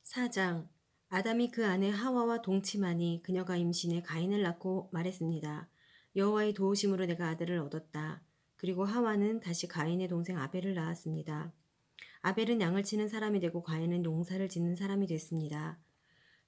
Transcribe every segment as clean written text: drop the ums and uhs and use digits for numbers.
4장 아담이 그 아내 하와와 동침하니 그녀가 임신해 가인을 낳고 말했습니다. 여호와의 도우심으로 내가 아들을 얻었다. 그리고 하와는 다시 가인의 동생 아벨을 낳았습니다. 아벨은 양을 치는 사람이 되고 가인은 농사를 짓는 사람이 됐습니다.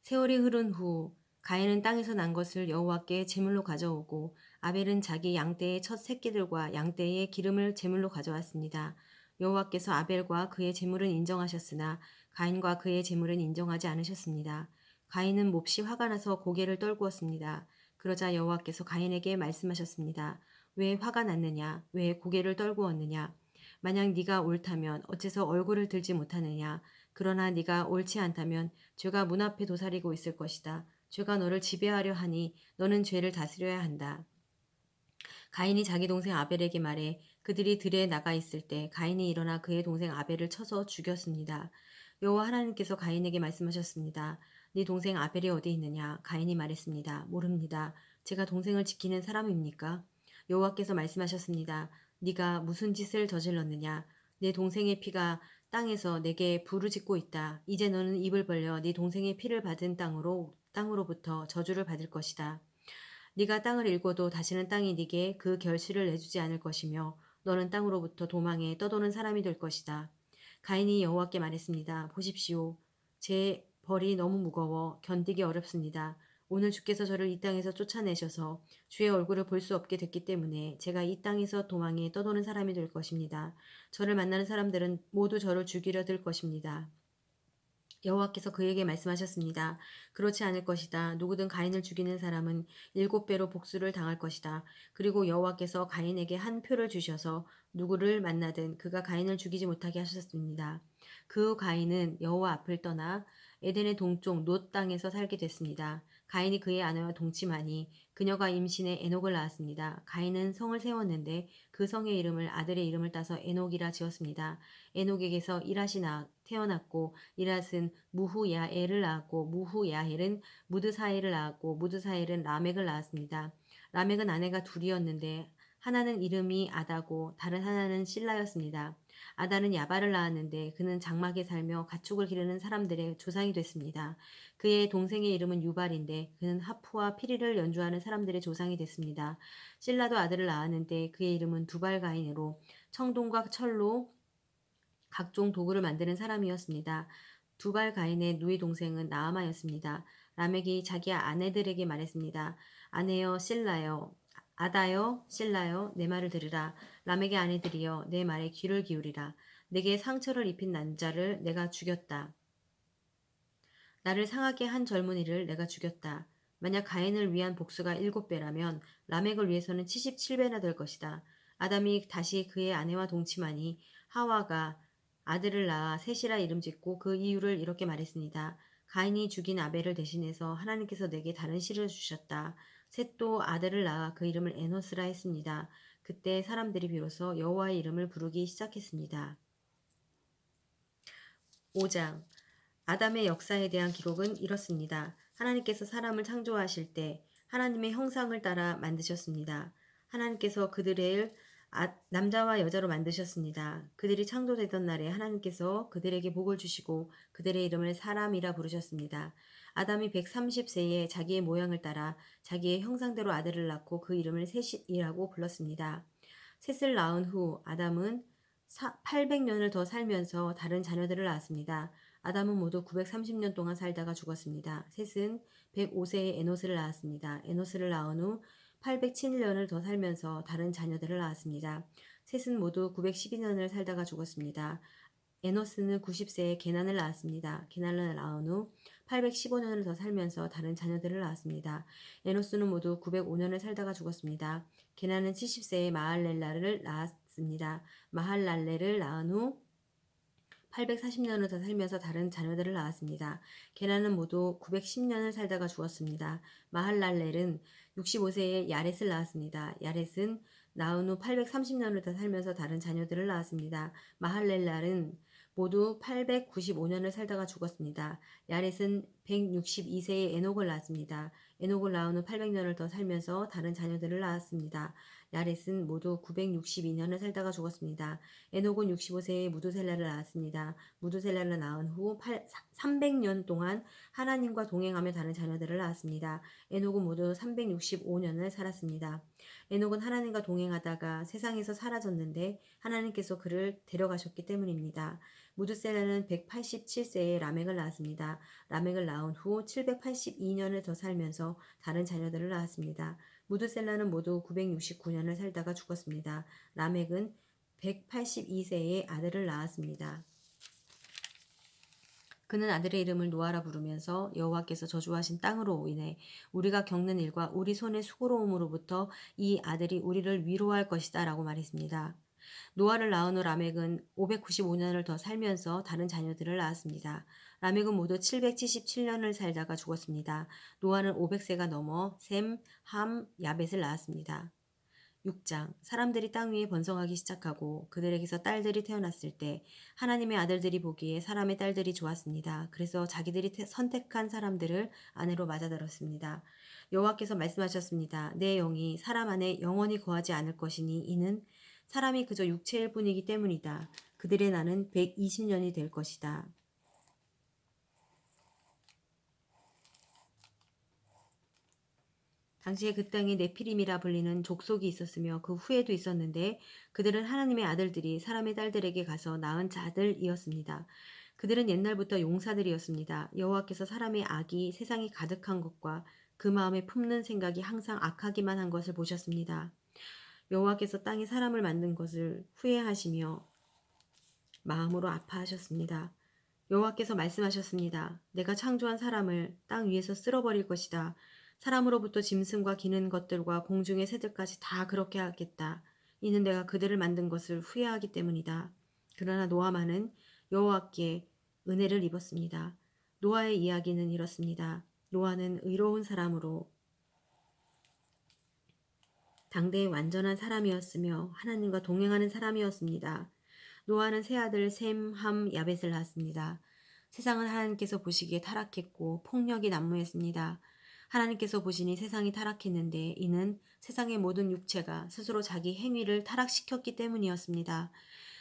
세월이 흐른 후 가인은 땅에서 난 것을 여호와께 제물로 가져오고 아벨은 자기 양떼의 첫 새끼들과 양떼의 기름을 제물로 가져왔습니다. 여호와께서 아벨과 그의 제물은 인정하셨으나 가인과 그의 제물은 인정하지 않으셨습니다. 가인은 몹시 화가 나서 고개를 떨구었습니다. 그러자 여호와께서 가인에게 말씀하셨습니다. 왜 화가 났느냐? 왜 고개를 떨구었느냐? 만약 네가 옳다면 어째서 얼굴을 들지 못하느냐? 그러나 네가 옳지 않다면 죄가 문 앞에 도사리고 있을 것이다. 죄가 너를 지배하려 하니 너는 죄를 다스려야 한다. 가인이 자기 동생 아벨에게 말해 그들이 들에 나가 있을 때 가인이 일어나 그의 동생 아벨을 쳐서 죽였습니다. 여호와 하나님께서 가인에게 말씀하셨습니다. 네 동생 아벨이 어디 있느냐? 가인이 말했습니다. 모릅니다. 제가 동생을 지키는 사람입니까? 여호와께서 말씀하셨습니다. 네가 무슨 짓을 저질렀느냐? 내 동생의 피가 땅에서 내게 부르짖고 있다. 이제 너는 입을 벌려 네 동생의 피를 받은 땅으로부터 저주를 받을 것이다. 네가 땅을 일궈도 다시는 땅이 네게 그 결실을 내주지 않을 것이며 너는 땅으로부터 도망해 떠도는 사람이 될 것이다. 가인이 여호와께 말했습니다. 보십시오. 제 벌이 너무 무거워 견디기 어렵습니다. 오늘 주께서 저를 이 땅에서 쫓아내셔서 주의 얼굴을 볼 수 없게 됐기 때문에 제가 이 땅에서 도망해 떠도는 사람이 될 것입니다. 저를 만나는 사람들은 모두 저를 죽이려 들 것입니다. 여호와께서 그에게 말씀하셨습니다. 그렇지 않을 것이다. 누구든 가인을 죽이는 사람은 7배로 복수를 당할 것이다. 그리고 여호와께서 가인에게 한 표를 주셔서 누구를 만나든 그가 가인을 죽이지 못하게 하셨습니다. 그 후 가인은 여호와 앞을 떠나 에덴의 동쪽 놋 땅에서 살게 됐습니다. 가인이 그의 아내와 동침하니 그녀가 임신해 에녹을 낳았습니다. 가인은 성을 세웠는데 그 성의 이름을 아들의 이름을 따서 에녹이라 지었습니다. 에녹에게서 이랏이 태어났고 이랏은 무후야엘을 낳았고 무후야엘은 무드사엘을 낳았고 무드사엘은 라멕을 낳았습니다. 라멕은 아내가 둘이었는데 하나는 이름이 아다고 다른 하나는 실라였습니다. 아다는 야발을 낳았는데 그는 장막에 살며 가축을 기르는 사람들의 조상이 됐습니다. 그의 동생의 이름은 유발인데 그는 하프와 피리를 연주하는 사람들의 조상이 됐습니다. 실라도 아들을 낳았는데 그의 이름은 두발가인으로 청동과 철로 각종 도구를 만드는 사람이었습니다. 두발 가인의 누이 동생은 나아마였습니다. 라멕이 자기 아내들에게 말했습니다. 아내여 실라여 아다여 실라여 내 말을 들으라. 라멕의 아내들이여 내 말에 귀를 기울이라. 내게 상처를 입힌 남자를 내가 죽였다. 나를 상하게 한 젊은이를 내가 죽였다. 만약 가인을 위한 복수가 7배라면 라멕을 위해서는 77배나 될 것이다. 아담이 다시 그의 아내와 동침하니 하와가 아들을 낳아 셋이라 이름 짓고 그 이유를 이렇게 말했습니다. 가인이 죽인 아벨을 대신해서 하나님께서 내게 다른 씨를 주셨다. 셋도 아들을 낳아 그 이름을 에노스라 했습니다. 그때 사람들이 비로소 여호와의 이름을 부르기 시작했습니다. 5장 아담의 역사에 대한 기록은 이렇습니다. 하나님께서 사람을 창조하실 때 하나님의 형상을 따라 만드셨습니다. 하나님께서 그들을 남자와 여자로 만드셨습니다. 그들이 창조되던 날에 하나님께서 그들에게 복을 주시고 그들의 이름을 사람이라 부르셨습니다. 아담이 130세에 자기의 모양을 따라 자기의 형상대로 아들을 낳고 그 이름을 셋이라고 불렀습니다. 셋을 낳은 후 아담은 800년을 더 살면서 다른 자녀들을 낳았습니다. 아담은 모두 930년 동안 살다가 죽었습니다. 셋은 105세에 에노스를 낳았습니다. 에노스를 낳은 후 807년을 더 살면서 다른 자녀들을 낳았습니다. 셋은 모두 912년을 살다가 죽었습니다. 에노스는 90세에 게난을 낳았습니다. 게난을 낳은 후 815년을 더 살면서 다른 자녀들을 낳았습니다. 에노스는 모두 905년을 살다가 죽었습니다. 게난은 70세에 마할렐라를 낳았습니다. 마할랄레를 낳은 후 840년을 더 살면서 다른 자녀들을 낳았습니다. 게난은 모두 910년을 살다가 죽었습니다. 마할랄렐은 65세에 야렛을 낳았습니다. 야렛은 낳은 후 830년을 더 살면서 다른 자녀들을 낳았습니다. 마할렐랄은 모두 895년을 살다가 죽었습니다. 야렛은 162세에 에녹을 낳았습니다. 에녹을 낳은 후 800년을 더 살면서 다른 자녀들을 낳았습니다. 야렛은 모두 962년을 살다가 죽었습니다. 에녹은 65세에 무두셀라를 낳았습니다. 무두셀라를 낳은 후 300년 동안 하나님과 동행하며 다른 자녀들을 낳았습니다. 에녹은 모두 365년을 살았습니다. 에녹은 하나님과 동행하다가 세상에서 사라졌는데 하나님께서 그를 데려가셨기 때문입니다. 무드셀라는 187세에 라멕을 낳았습니다. 라멕을 낳은 후 782년을 더 살면서 다른 자녀들을 낳았습니다. 무드셀라는 모두 969년을 살다가 죽었습니다. 라멕은 182세에 아들을 낳았습니다. 그는 아들의 이름을 노아라 부르면서 여호와께서 저주하신 땅으로 인해 우리가 겪는 일과 우리 손의 수고로움으로부터 이 아들이 우리를 위로할 것이다 라고 말했습니다. 노아를 낳은 후 라멕은 595년을 더 살면서 다른 자녀들을 낳았습니다. 라멕은 모두 777년을 살다가 죽었습니다. 노아는 500세가 넘어 셈, 함, 야벳을 낳았습니다. 6장 사람들이 땅 위에 번성하기 시작하고 그들에게서 딸들이 태어났을 때 하나님의 아들들이 보기에 사람의 딸들이 좋았습니다. 그래서 자기들이 선택한 사람들을 아내로 맞아들었습니다. 여호와께서 말씀하셨습니다. 내 영이 사람 안에 영원히 거하지 않을 것이니 이는 사람이 그저 육체일 뿐이기 때문이다. 그들의 나는 120년이 될 것이다. 당시에 그 땅에 네피림이라 불리는 족속이 있었으며 그 후에도 있었는데 그들은 하나님의 아들들이 사람의 딸들에게 가서 낳은 자들이었습니다. 그들은 옛날부터 용사들이었습니다. 여호와께서 사람의 악이 세상이 가득한 것과 그 마음에 품는 생각이 항상 악하기만 한 것을 보셨습니다. 여호와께서 땅에 사람을 만든 것을 후회하시며 마음으로 아파하셨습니다. 여호와께서 말씀하셨습니다. 내가 창조한 사람을 땅 위에서 쓸어버릴 것이다. 사람으로부터 짐승과 기는 것들과 공중의 새들까지 다 그렇게 하겠다. 이는 내가 그들을 만든 것을 후회하기 때문이다. 그러나 노아만은 여호와께 은혜를 입었습니다. 노아의 이야기는 이렇습니다. 노아는 의로운 사람으로 당대의 완전한 사람이었으며 하나님과 동행하는 사람이었습니다. 노아는 세 아들 셈, 함, 야벳을 낳았습니다. 세상은 하나님께서 보시기에 타락했고 폭력이 난무했습니다. 하나님께서 보시니 세상이 타락했는데 이는 세상의 모든 육체가 스스로 자기 행위를 타락시켰기 때문이었습니다.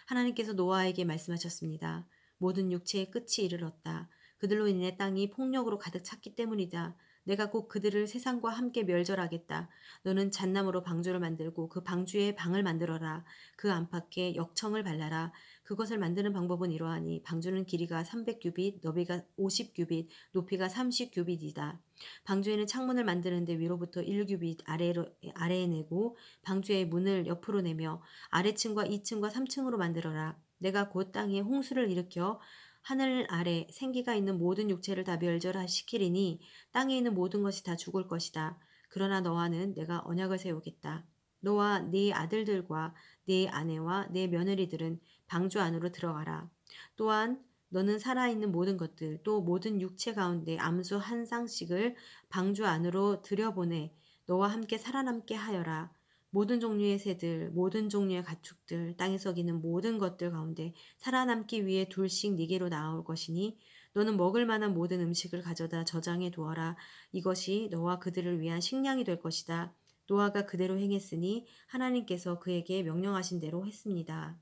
하나님께서 노아에게 말씀하셨습니다. 모든 육체의 끝이 이르렀다. 그들로 인해 땅이 폭력으로 가득 찼기 때문이다. 내가 곧 그들을 세상과 함께 멸절하겠다. 너는 잣나무로 방주를 만들고 그 방주에 방을 만들어라. 그 안팎에 역청을 발라라. 그것을 만드는 방법은 이러하니 방주는 길이가 300규빗, 너비가 50규빗, 높이가 30규빗이다. 방주에는 창문을 만드는데 위로부터 1규빗 아래에 내고 방주의 문을 옆으로 내며 아래층과 2층과 3층으로 만들어라. 내가 곧 땅에 홍수를 일으켜 하늘 아래 생기가 있는 모든 육체를 다 멸절시키리니 땅에 있는 모든 것이 다 죽을 것이다. 그러나 너와는 내가 언약을 세우겠다. 너와 네 아들들과 네 아내와 네 며느리들은 방주 안으로 들어가라. 또한 너는 살아있는 모든 것들 또 모든 육체 가운데 암수 한 쌍씩을 방주 안으로 들여보내 너와 함께 살아남게 하여라. 모든 종류의 새들, 모든 종류의 가축들, 땅에서 기는 모든 것들 가운데 살아남기 위해 둘씩 네게로 나올 것이니 너는 먹을 만한 모든 음식을 가져다 저장해 두어라. 이것이 너와 그들을 위한 식량이 될 것이다. 노아가 그대로 행했으니 하나님께서 그에게 명령하신 대로 했습니다.